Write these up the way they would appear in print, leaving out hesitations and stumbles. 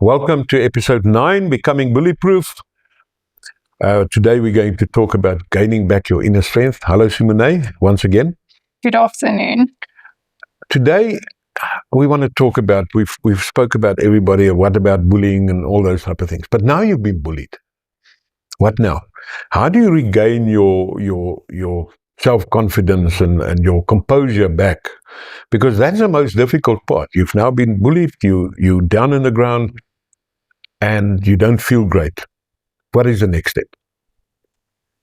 Welcome to episode 9, Becoming Bullyproof. Today we're going to talk about gaining back your inner strength. Hello, Sumoné, once again. Good afternoon. Today we want to talk about, we've spoke about everybody, what about bullying and all those type of things. But now you've been bullied. What now? How do you regain your self-confidence and your composure back? Because that's the most difficult part. You've now been bullied, you're down on the ground, and you don't feel great. What is the next step?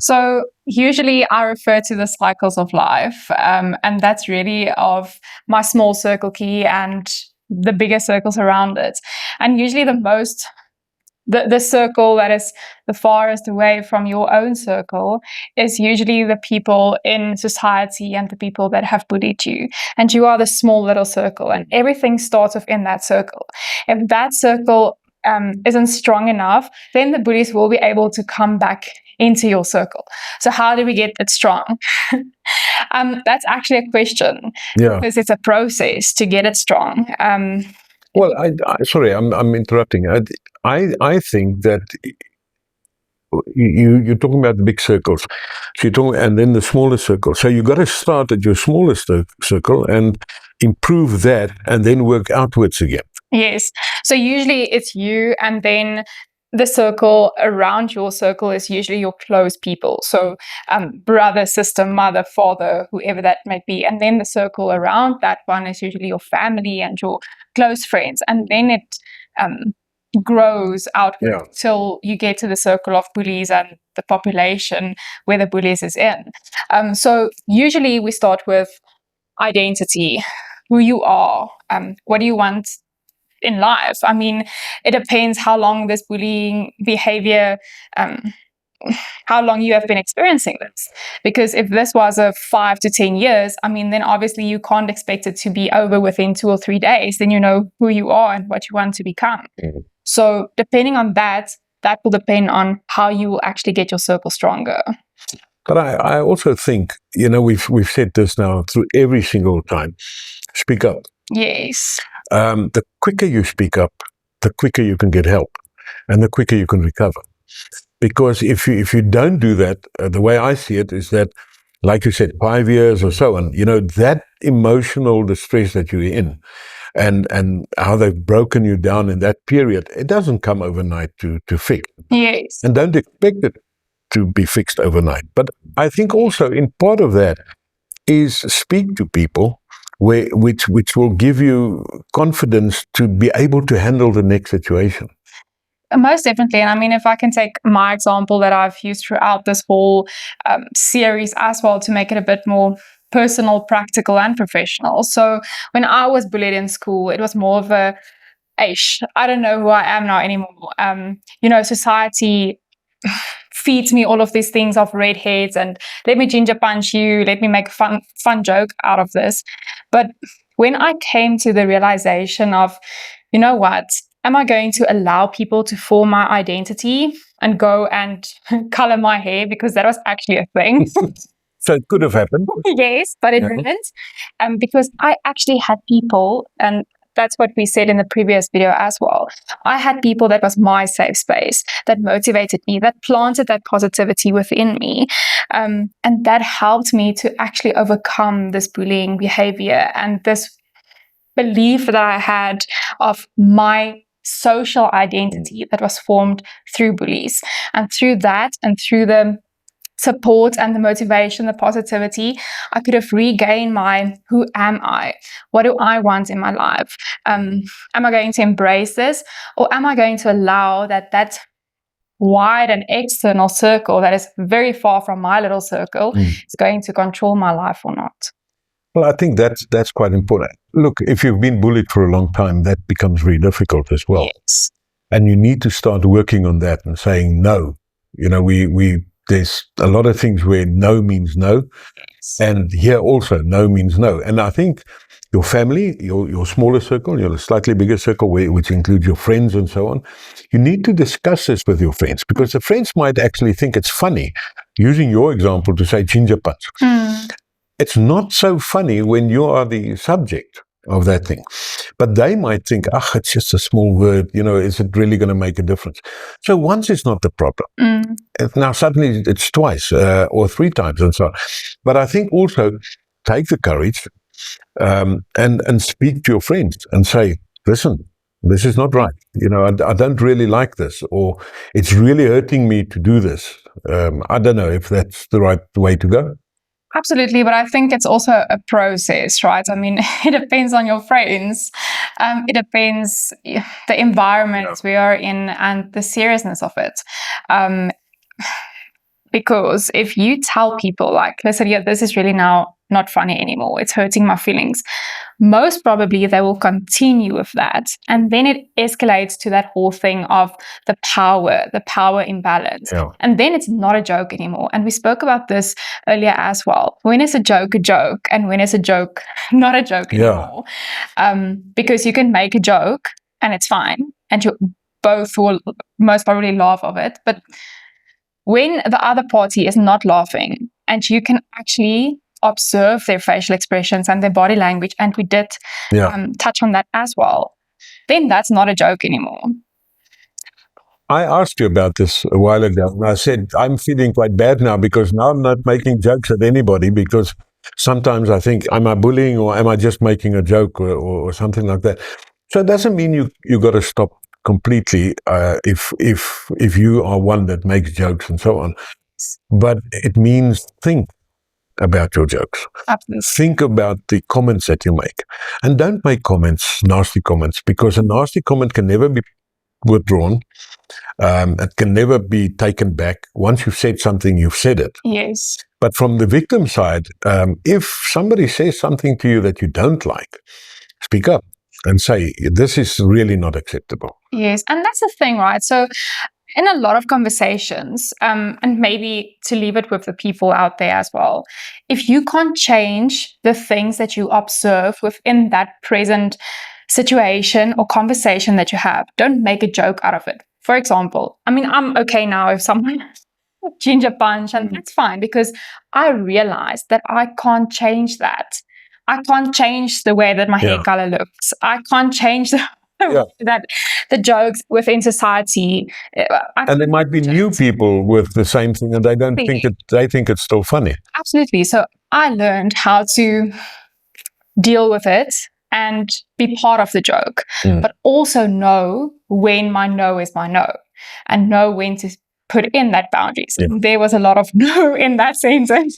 So usually I refer to the cycles of life, and that's really of my small circle key and the bigger circles around it. And usually the circle that is the farthest away from your own circle is usually the people in society and the people that have bullied you. And you are the small little circle, and everything starts within that circle. If that circle isn't strong enough, then the bullies will be able to come back into your circle. So how do we get it strong? That's actually a question, because it's a process to get it strong. Well, sorry, I'm interrupting. I think that you're talking about the big circles, so you're talking, and then the smaller circle. So you got to start at your smallest circle and improve that, and then work outwards again. Yes. So usually it's you, and then the circle around your circle is usually your close people. So brother, sister, mother, father, whoever that may be. And then the circle around that one is usually your family and your close friends. And then it grows out till you get to the circle of bullies and the population where the bullies is in. So usually we start with identity, who you are, what do you want in life. I mean, it depends how long this bullying behavior, how long you have been experiencing this. Because if this was a 5 to 10 years, I mean, then obviously you can't expect it to be over within 2 or 3 days. Then you know who you are and what you want to become. Mm-hmm. So depending on that will depend on how you will actually get your circle stronger. But I also think, we've said this now through every single time. Speak up. Yes. The quicker you speak up, the quicker you can get help, and the quicker you can recover. Because if you don't do that, the way I see it is that, like you said, 5 years or so, and that emotional distress that you're in, and how they've broken you down in that period, it doesn't come overnight to fix. Yes. And don't expect it to be fixed overnight. But I think also in part of that is speak to people which will give you confidence to be able to handle the next situation. Most definitely. And I mean, if I can take my example that I've used throughout this whole series as well to make it a bit more personal, practical, and professional. So when I was bullied in school, it was more of a, I don't know who I am now anymore. Society feeds me all of these things of redheads and let me ginger punch you, let me make a fun joke out of this. But when I came to the realization of, what, am I going to allow people to form my identity and go and color my hair, because that was actually a thing. So it could have happened. Yes, but it didn't. Because I actually had people, and that's what we said in the previous video as well. I had people that was my safe space, that motivated me, that planted that positivity within me. And that helped me to actually overcome this bullying behavior and this belief that I had of my social identity that was formed through bullies. And through that, and through the support and the motivation, the positivity, I could have regained my, who am I? What do I want in my life? Am I going to embrace this, or am I going to allow that wide and external circle that is very far from my little circle is going to control my life or not? Well, I think that's quite important. Look, if you've been bullied for a long time, that becomes really difficult as well. Yes. And you need to start working on that and saying no. There's a lot of things where no means no. Yes. And here also, no means no. And I think your family, your smaller circle, your slightly bigger circle, which includes your friends and so on, you need to discuss this with your friends, because the friends might actually think it's funny, using your example to say ginger punch. It's not so funny when you are the subject. of that thing. But they might think, it's just a small word, is it really going to make a difference? So once is not the problem. Now suddenly it's twice or 3 times and so on. But I think also take the courage and speak to your friends and say, listen, this is not right. I don't really like this, or it's really hurting me to do this. I don't know if that's the right way to go. Absolutely, but I think it's also a process, right? I mean, it depends on your friends. It depends the environment we are in and the seriousness of it. Because if you tell people like, listen, this is really now not funny anymore, it's hurting my feelings, most probably they will continue with that. And then it escalates to that whole thing of the power imbalance. Yeah. And then it's not a joke anymore. And we spoke about this earlier as well. When is a joke, and when is a joke not a joke anymore? Because you can make a joke and it's fine. And you both will most probably laugh of it. But when the other party is not laughing and you can actually observe their facial expressions and their body language, and we did touch on that as well, then that's not a joke anymore. I asked you about this a while ago, and I said, I'm feeling quite bad now because now I'm not making jokes at anybody, because sometimes I think, am I bullying or am I just making a joke or something like that? So it doesn't mean you got to stop completely if you are one that makes jokes and so on. But it means think about your jokes. Absolutely. Think about the comments that you make. And don't make nasty comments, because a nasty comment can never be withdrawn. It can never be taken back. Once you've said something, you've said it. Yes. But from the victim side, if somebody says something to you that you don't like, speak up and say, this is really not acceptable. Yes, and that's the thing, right? So in a lot of conversations, and maybe to leave it with the people out there as well, if you can't change the things that you observe within that present situation or conversation that you have, don't make a joke out of it. For example, I mean, I'm okay now if someone ginger punch, and that's fine, because I realized that I can't change that. I can't change the way that my hair color looks. I can't change that the jokes within society. And there might be new people with the same thing, and they don't think they think it's still funny. Absolutely. So I learned how to deal with it and be part of the joke, but also know when my no is my no, and know when to put in that boundaries. Yeah. There was a lot of no in that sentence,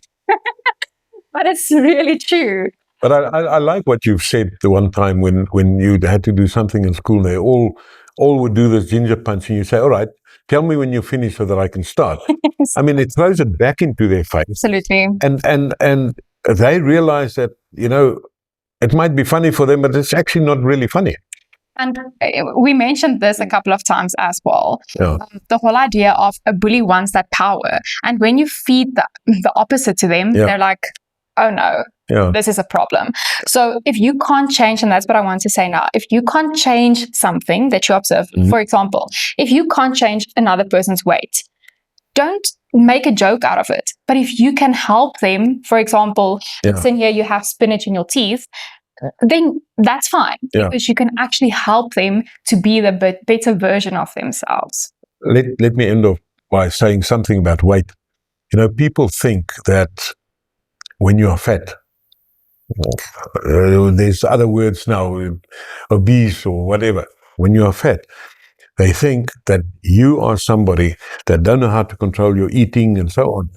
but it's really true. But I like what you've said the one time when you had to do something in school. They all would do this ginger punch, and you say, all right, tell me when you finish so that I can start. Yes. I mean, it throws it back into their face. Absolutely. And they realize that, it might be funny for them, but it's actually not really funny. And we mentioned this a couple of times as well. Yeah. The whole idea of a bully wants that power. And when you feed the opposite to them, they're like, oh no, this is a problem. So if you can't change, and that's what I want to say now, if you can't change something that you observe, for example, if you can't change another person's weight, don't make a joke out of it. But if you can help them, for example, listen here, you have spinach in your teeth, then that's fine, because you can actually help them to be the better version of themselves. Let me end off by saying something about weight. People think that when you are fat, there's other words now, obese or whatever. When you are fat, they think that you are somebody that don't know how to control your eating and so on.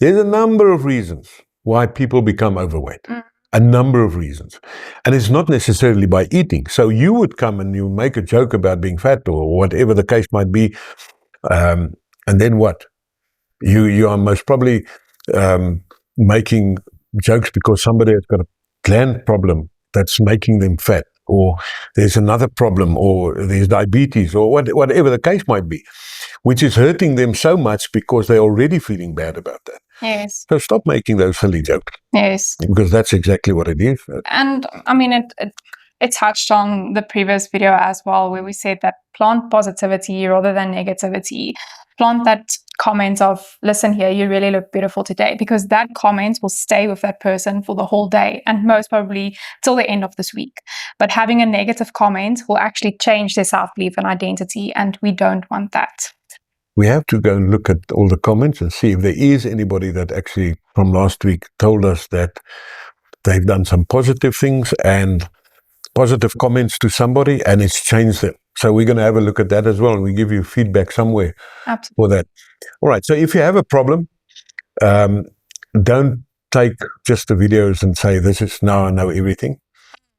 There's a number of reasons why people become overweight. A number of reasons. And it's not necessarily by eating. So you would come and you make a joke about being fat or whatever the case might be. And then what? You are most probably making jokes because somebody has got a gland problem that's making them fat, or there's another problem, or there's diabetes, or whatever the case might be, which is hurting them so much because they're already feeling bad about that. Yes. So stop making those silly jokes. Yes. Because that's exactly what it is. And I mean, it touched on the previous video as well, where we said that plant positivity rather than negativity plant that comment of, listen here, you really look beautiful today, because that comment will stay with that person for the whole day and most probably till the end of this week. But having a negative comment will actually change their self-belief and identity, and we don't want that. We have to go and look at all the comments and see if there is anybody that actually from last week told us that they've done some positive things and positive comments to somebody and it's changed them. So we're going to have a look at that as well, and we give you feedback somewhere for that. All right. So if you have a problem, don't take just the videos and say, this is now I know everything.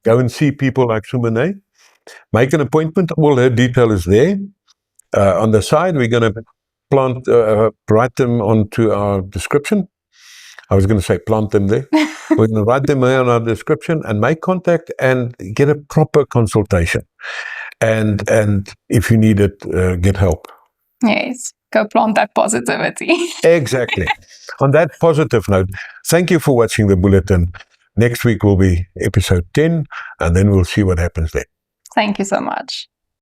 Go and see people like Sumoné. Make an appointment. All her detail is there. On the side, we're going to write them onto our description. I was going to say plant them there. We're going to write them there on our description and make contact and get a proper consultation. And if you need it, get help. Yes, go plant that positivity. Exactly. On that positive note, thank you for watching the Bulletin. Next week will be episode 10, and then we'll see what happens then. Thank you so much.